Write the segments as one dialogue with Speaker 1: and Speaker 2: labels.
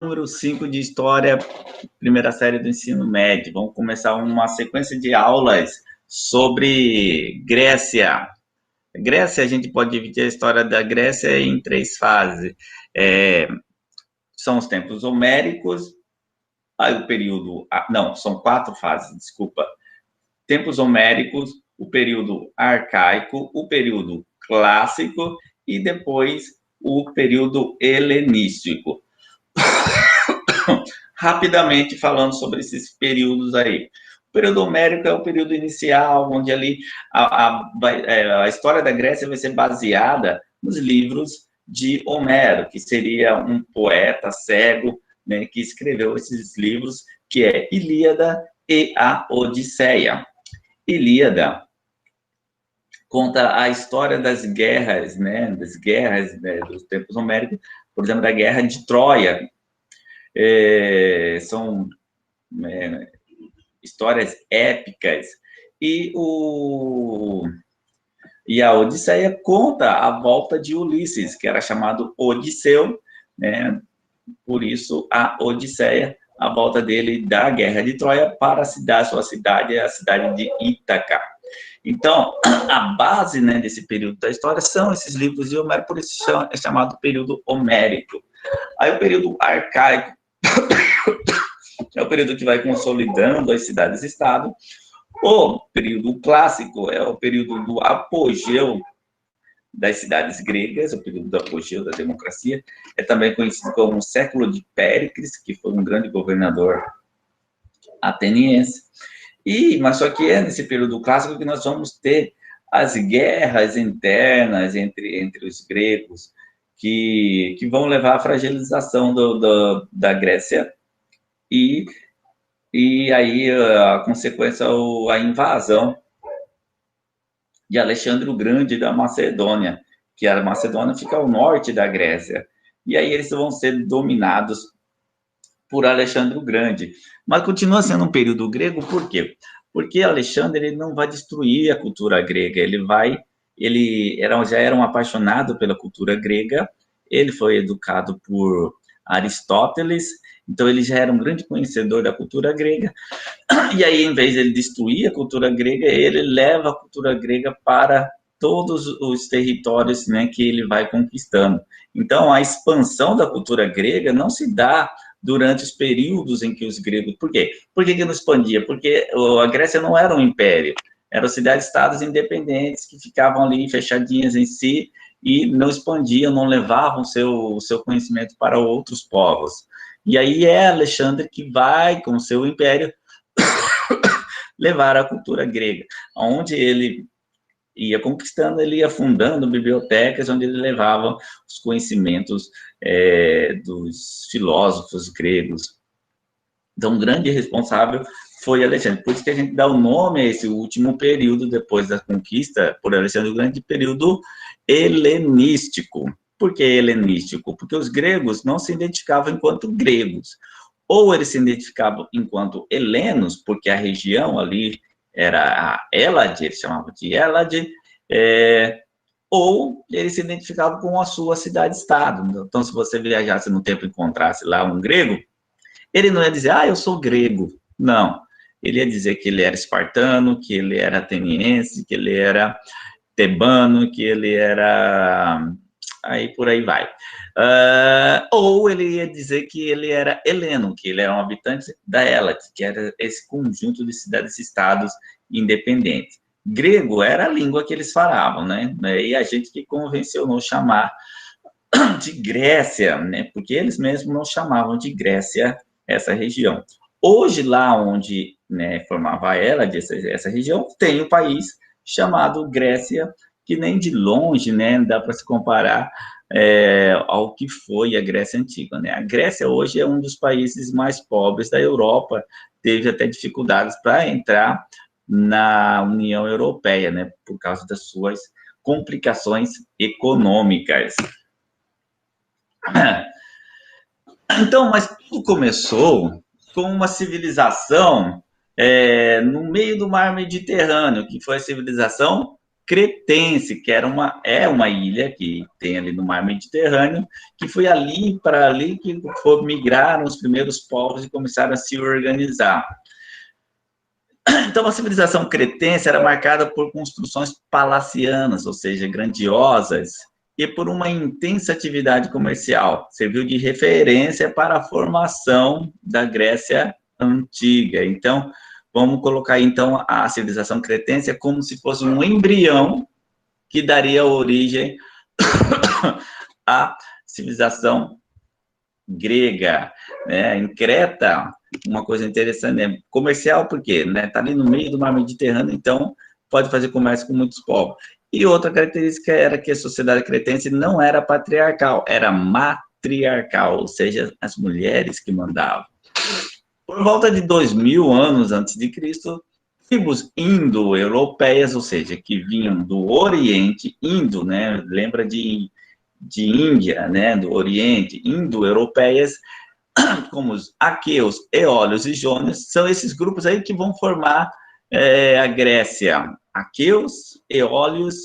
Speaker 1: Número 5 de História, primeira série do ensino médio. Vamos começar uma sequência de aulas sobre Grécia. Grécia, a gente pode dividir a história da Grécia em três fases. É, são os tempos homéricos, aí o período... Não, são quatro fases, desculpa. Tempos homéricos, o período arcaico, o período clássico e depois o período helenístico. Rapidamente falando sobre esses períodos aí. O período homérico é o período inicial, onde ali a história da Grécia vai ser baseada nos livros de Homero, que seria um poeta cego, né, que escreveu esses livros, que é Ilíada e a Odisseia. Ilíada conta a história das guerras, né, dos tempos homéricos, por exemplo, da guerra de Troia. São histórias épicas. E a Odisseia conta a volta de Ulisses, que era chamado Odisseu, né? Por isso a Odisseia, a volta dele da guerra de Troia para sua cidade, a cidade de Ítaca. Então, a base, né, desse período da história são esses livros de Homero, por isso é chamado período homérico. Aí o período arcaico é o período que vai consolidando as cidades-estado. O período clássico é o período do apogeu das cidades gregas, o período do apogeu da democracia. É também conhecido como o século de Péricles, que foi um grande governador ateniense. Mas só que é nesse período clássico que nós vamos ter as guerras internas entre os gregos, que vão levar à fragilização da Grécia e aí a consequência, a invasão de Alexandre o Grande da Macedônia, que a Macedônia fica ao norte da Grécia. E aí eles vão ser dominados por Alexandre o Grande. Mas continua sendo um período grego, por quê? Porque Alexandre ele não vai destruir a cultura grega, já era um apaixonado pela cultura grega, ele foi educado por Aristóteles, então ele já era um grande conhecedor da cultura grega, e aí, em vez de ele destruir a cultura grega, ele leva a cultura grega para todos os territórios, né, que ele vai conquistando. Então, a expansão da cultura grega não se dá durante os períodos em que os gregos... Por quê? Por que não expandia? Porque a Grécia não era um império, eram cidades-estados independentes que ficavam ali fechadinhas em si e não expandiam, não levavam o seu conhecimento para outros povos. E aí é Alexandre que vai, com o seu império, levar a cultura grega, onde ele ia conquistando, ele ia fundando bibliotecas onde ele levava os conhecimentos dos filósofos gregos. Então, um grande responsável foi Alexandre. Por isso que a gente dá o nome a esse último período, depois da conquista por Alexandre o Grande, período helenístico. Por que helenístico? Porque os gregos não se identificavam enquanto gregos. Ou eles se identificavam enquanto helenos, porque a região ali era a Hélade, eles chamavam de Hélade, ou eles se identificavam com a sua cidade-estado. Então, se você viajasse no tempo e encontrasse lá um grego, ele não ia dizer, eu sou grego. Não. Ele ia dizer que ele era espartano, que ele era ateniense, que ele era tebano, que ele era... Aí por aí vai. Ou ele ia dizer que ele era heleno, que ele era um habitante da Hélade, que era esse conjunto de cidades-estados independentes. Grego era a língua que eles falavam, né? E a gente que convencionou chamar de Grécia, né? Porque eles mesmos não chamavam de Grécia essa região. Hoje, lá onde, né, formava a Hélade, essa região, tem um país chamado Grécia, que nem de longe, né, dá para se comparar ao que foi a Grécia Antiga, né? A Grécia hoje é um dos países mais pobres da Europa, teve até dificuldades para entrar na União Europeia, né, por causa das suas complicações econômicas. Então, mas tudo começou com uma civilização no meio do mar Mediterrâneo, que foi a civilização cretense, que é uma ilha que tem ali no mar Mediterrâneo, que foi ali para ali que migraram os primeiros povos e começaram a se organizar. Então, a civilização cretense era marcada por construções palacianas, ou seja, grandiosas, e por uma intensa atividade comercial. Serviu de referência para a formação da Grécia Antiga. Então, vamos colocar então a civilização cretense como se fosse um embrião que daria origem à civilização grega, né? Em Creta, uma coisa interessante, né? Comercial, porque está ali no meio do mar Mediterrâneo, então pode fazer comércio com muitos povos. E outra característica era que a sociedade cretense não era patriarcal, era matriarcal, ou seja, as mulheres que mandavam. Por volta de 2000 anos antes de Cristo, tribos indo-europeias, ou seja, que vinham do Oriente, indo, né? Lembra de Índia, né? Do Oriente, indo-europeias, como os aqueus, eólios e jônios, são esses grupos aí que vão formar a Grécia. Aqueus, eólios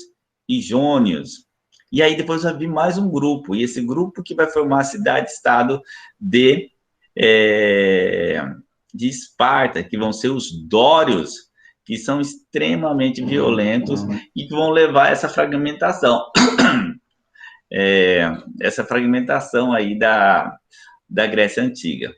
Speaker 1: e jônios. E aí depois vai vir mais um grupo, e esse grupo que vai formar a cidade-estado de Esparta, que vão ser os dórios, que são extremamente violentos e que vão levar essa fragmentação. Essa fragmentação aí da Grécia Antiga.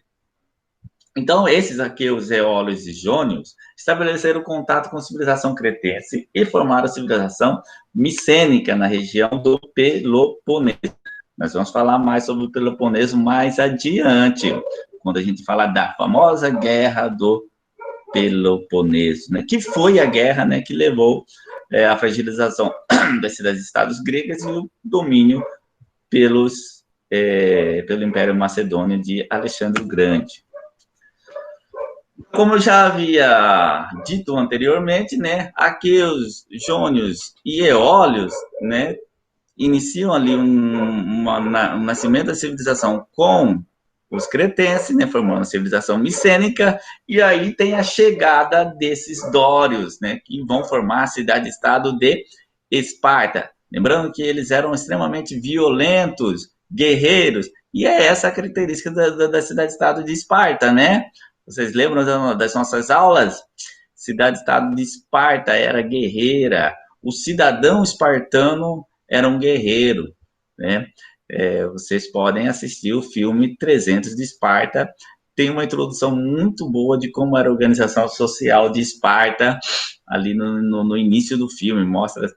Speaker 1: Então, esses aqueus, eólios e jônios estabeleceram contato com a civilização cretense e formaram a civilização micênica na região do Peloponeso. Nós vamos falar mais sobre o Peloponeso mais adiante, quando a gente falar da famosa Guerra do Peloponeso, né, que foi a guerra, né, que levou à fragilização das cidades-estados gregas e o domínio pelo Império Macedônio de Alexandre o Grande. Como eu já havia dito anteriormente, né, aqueus jônios e eólios, né, iniciam ali um nascimento da civilização com os cretenses, né, formando a civilização micênica, e aí tem a chegada desses dórios, né, que vão formar a cidade-estado de Esparta. Lembrando que eles eram extremamente violentos, guerreiros, e é essa a característica da cidade-estado de Esparta, né? Vocês lembram das nossas aulas? Cidade-estado de Esparta era guerreira, o cidadão espartano era um guerreiro, né? Vocês podem assistir o filme 300 de Esparta, tem uma introdução muito boa de como era a organização social de Esparta, ali no início do filme, mostra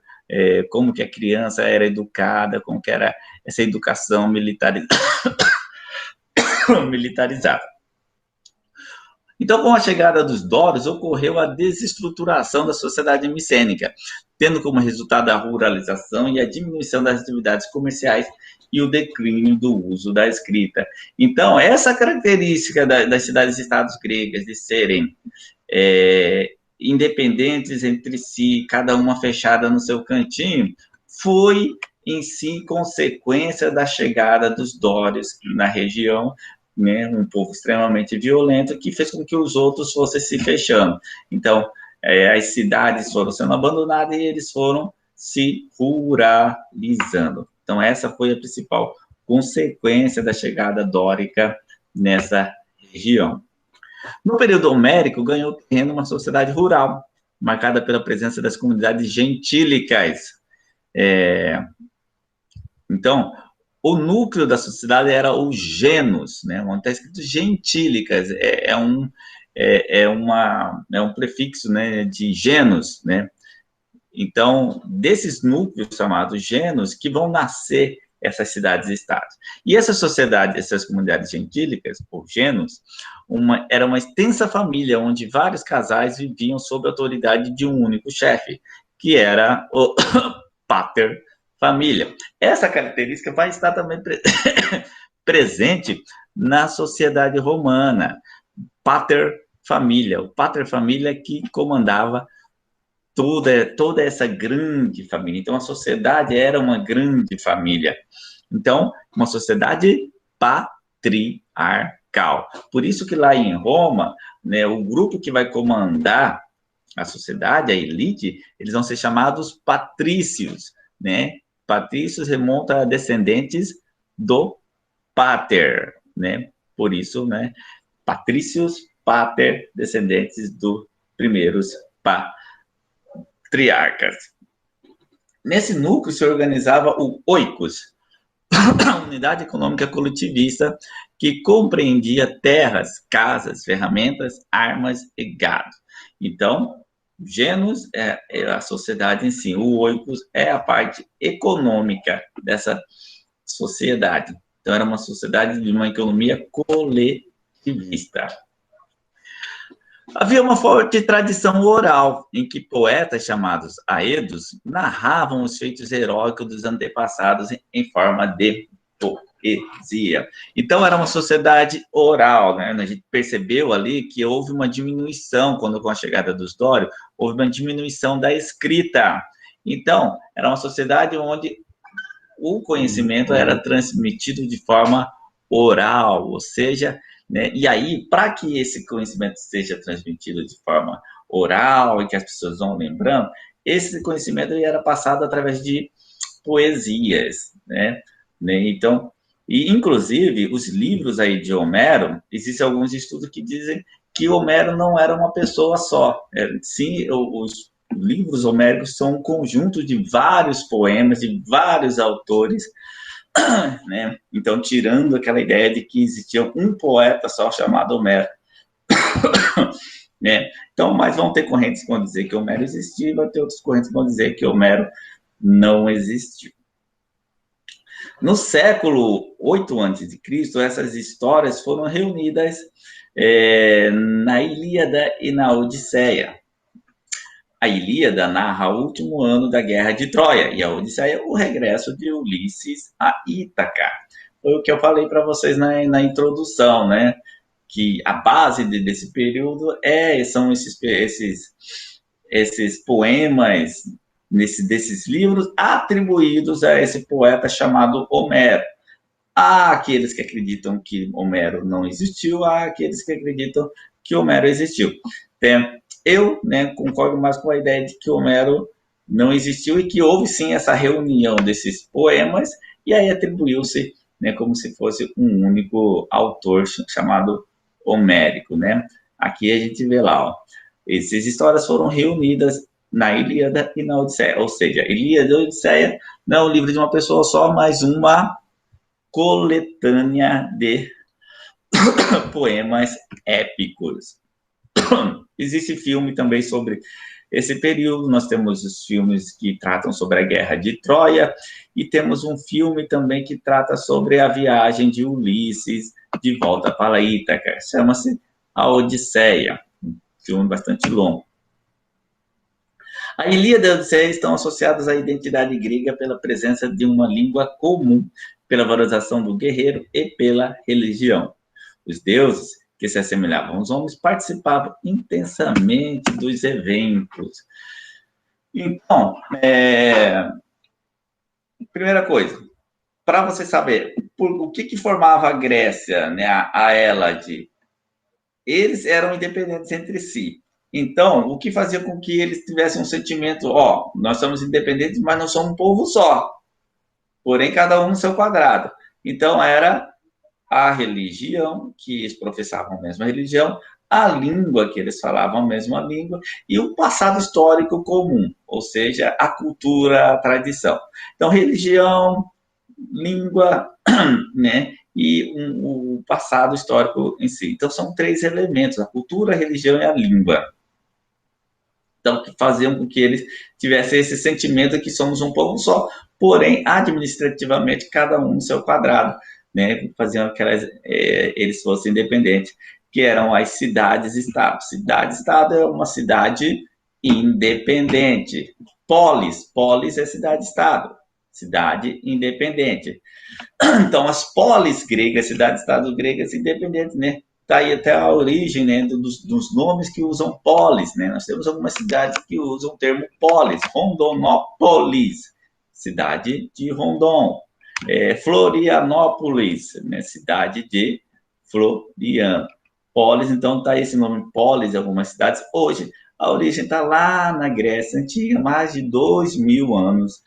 Speaker 1: como que a criança era educada, como que era essa educação militarizada. Então, com a chegada dos dórios, ocorreu a desestruturação da sociedade micênica, tendo como resultado a ruralização e a diminuição das atividades comerciais e o declínio do uso da escrita. Então, essa característica das cidades-estados gregas de serem independentes entre si, cada uma fechada no seu cantinho, foi em si consequência da chegada dos dórios na região, né, um povo extremamente violento que fez com que os outros fossem se fechando. Então, as cidades foram sendo abandonadas e eles foram se ruralizando. Então, essa foi a principal consequência da chegada dórica nessa região. No período homérico, ganhou terreno uma sociedade rural, marcada pela presença das comunidades gentílicas. Então, o núcleo da sociedade era o genus, né? Onde está escrito gentílicas, é um prefixo, né, de genus, né? Então, desses núcleos chamados genus, que vão nascer essas cidades-estados. E essa sociedade, essas comunidades gentílicas, ou genus, era uma extensa família, onde vários casais viviam sob a autoridade de um único chefe, que era o pater família. Essa característica vai estar também presente na sociedade romana. Pater família, o pater família que comandava toda essa grande família. Então, a sociedade era uma grande família. Então, uma sociedade patriarcal. Por isso que lá em Roma, né, o grupo que vai comandar a sociedade, a elite, eles vão ser chamados patrícios, né? Patrícios remonta a descendentes do pater, né? Por isso, né? Patrícios pater, descendentes dos primeiros patriarcas. Nesse núcleo se organizava o oikos, a unidade econômica coletivista que compreendia terras, casas, ferramentas, armas e gado. Então, Genus é a sociedade em si, o oikos é a parte econômica dessa sociedade. Então, era uma sociedade de uma economia coletivista. Havia uma forte tradição oral, em que poetas chamados aedos narravam os feitos heróicos dos antepassados em forma de poesia. Então, era uma sociedade oral, né? A gente percebeu ali que houve uma diminuição, quando com a chegada dos Dórios, houve uma diminuição da escrita. Então, era uma sociedade onde o conhecimento era transmitido de forma oral, ou seja, né, e aí, para que esse conhecimento seja transmitido de forma oral e que as pessoas vão lembrando, esse conhecimento era passado através de poesias, né? Então, e inclusive os livros aí de Homero, existem alguns estudos que dizem que Homero não era uma pessoa só. Sim, os livros homéricos são um conjunto de vários poemas de vários autores, né? Então, tirando aquela ideia de que existia um poeta só chamado Homero, né? Então, mas vão ter correntes que vão dizer que Homero existiu, e vai ter outras correntes que vão dizer que Homero não existiu. No século 8 a.C., essas histórias foram reunidas na Ilíada e na Odisseia. A Ilíada narra o último ano da Guerra de Troia e a Odisseia o regresso de Ulisses a Ítaca. Foi o que eu falei para vocês na introdução, né? Que a base desse período são esses poemas desses livros atribuídos a esse poeta chamado Homero. Há aqueles que acreditam que Homero não existiu, há aqueles que acreditam que Homero existiu. Eu, né, concordo mais com a ideia de que Homero não existiu e que houve sim essa reunião desses poemas e aí atribuiu-se, né, como se fosse um único autor chamado homérico, né? Aqui a gente vê lá, ó, essas histórias foram reunidas na Ilíada e na Odisseia, ou seja, Ilíada e Odisseia não é um livro de uma pessoa só, mas uma coletânea de poemas épicos. Existe filme também sobre esse período, nós temos os filmes que tratam sobre a Guerra de Troia, e temos um filme também que trata sobre a viagem de Ulisses de volta para Ítaca, chama-se A Odisseia, um filme bastante longo. A Ilíada e a Odisseia estão associadas à identidade grega pela presença de uma língua comum, pela valorização do guerreiro e pela religião. Os deuses, que se assemelhavam aos homens, participavam intensamente dos eventos. Então, primeira coisa, para você saber o que formava a Grécia, né, a Hélade, eles eram independentes entre si. Então, o que fazia com que eles tivessem um sentimento, nós somos independentes, mas não somos um povo só, porém cada um no seu quadrado. Então, era a religião, que eles professavam a mesma religião, a língua, que eles falavam a mesma língua, e o passado histórico comum, ou seja, a cultura, a tradição. Então, religião, língua, né, e o passado histórico em si. Então, são 3 elementos, a cultura, a religião e a língua. Então, que faziam com que eles tivessem esse sentimento de que somos um povo só, porém, administrativamente, cada um no seu quadrado, né? Faziam que eles fossem independentes, que eram as cidades-estado. Cidade-estado é uma cidade independente. Polis é cidade-estado, cidade independente. Então, as polis gregas, cidades-estado gregas independentes, né? Está aí até a origem, né, dos nomes que usam polis, né? Nós temos algumas cidades que usam o termo polis, Rondonópolis, cidade de Rondon, Florianópolis, né, cidade de Floriano. Polis, então está esse nome polis em algumas cidades. Hoje, A origem está lá na Grécia Antiga, mais de 2.000 anos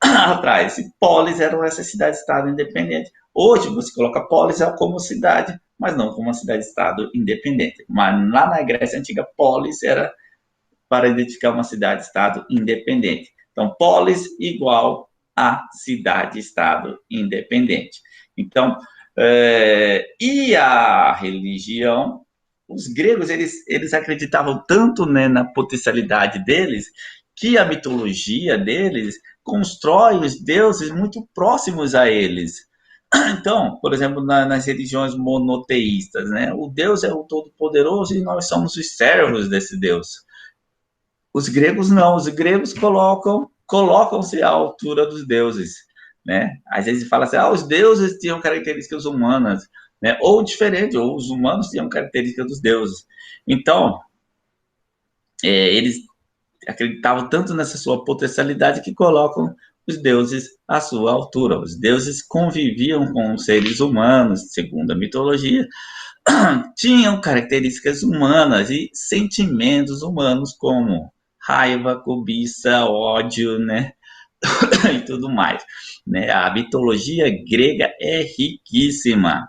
Speaker 1: atrás. E polis eram essas cidades-estado independentes. Hoje você coloca polis como cidade, mas não como uma cidade-estado independente. Mas lá na Grécia Antiga, polis era para identificar uma cidade-estado independente. Então, polis igual a cidade-estado independente. Então, e a religião, os gregos, eles acreditavam tanto, né, na potencialidade deles, que a mitologia deles constrói os deuses muito próximos a eles. Então, por exemplo, nas religiões monoteístas, né, o Deus é o Todo-Poderoso e nós somos os servos desse Deus. Os gregos não, os gregos colocam-se à altura dos deuses, né? Às vezes fala assim, os deuses tinham características humanas, né? Ou diferente, ou os humanos tinham características dos deuses. Então, eles acreditavam tanto nessa sua potencialidade que colocam os deuses à sua altura. Os deuses conviviam com os seres humanos, segundo a mitologia, tinham características humanas e sentimentos humanos como raiva, cobiça, ódio, né? E tudo mais. Né? A mitologia grega é riquíssima.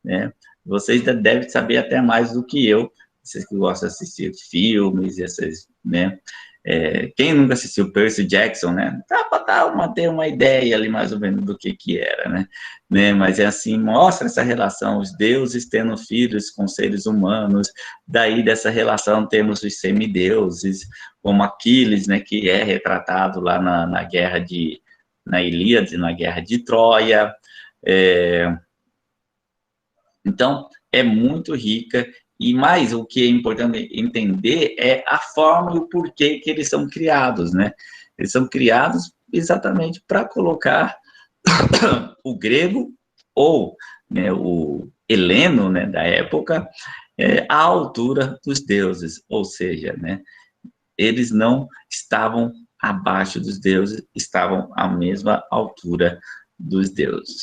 Speaker 1: Né? Vocês devem saber até mais do que eu, vocês que gostam de assistir filmes, essas, né? Quem nunca assistiu Percy Jackson, né? Dá para ter uma ideia ali mais ou menos do que era, né? Mas é assim, mostra essa relação, os deuses tendo filhos com seres humanos, daí dessa relação temos os semideuses, como Aquiles, né? Que é retratado lá na Ilíada, na guerra de Troia. Então, é muito rica. E mais, o que é importante entender é a forma e o porquê que eles são criados, né? Eles são criados exatamente para colocar o grego ou, né, o heleno, né, da época, à altura dos deuses, ou seja, né, eles não estavam abaixo dos deuses, estavam à mesma altura dos deuses.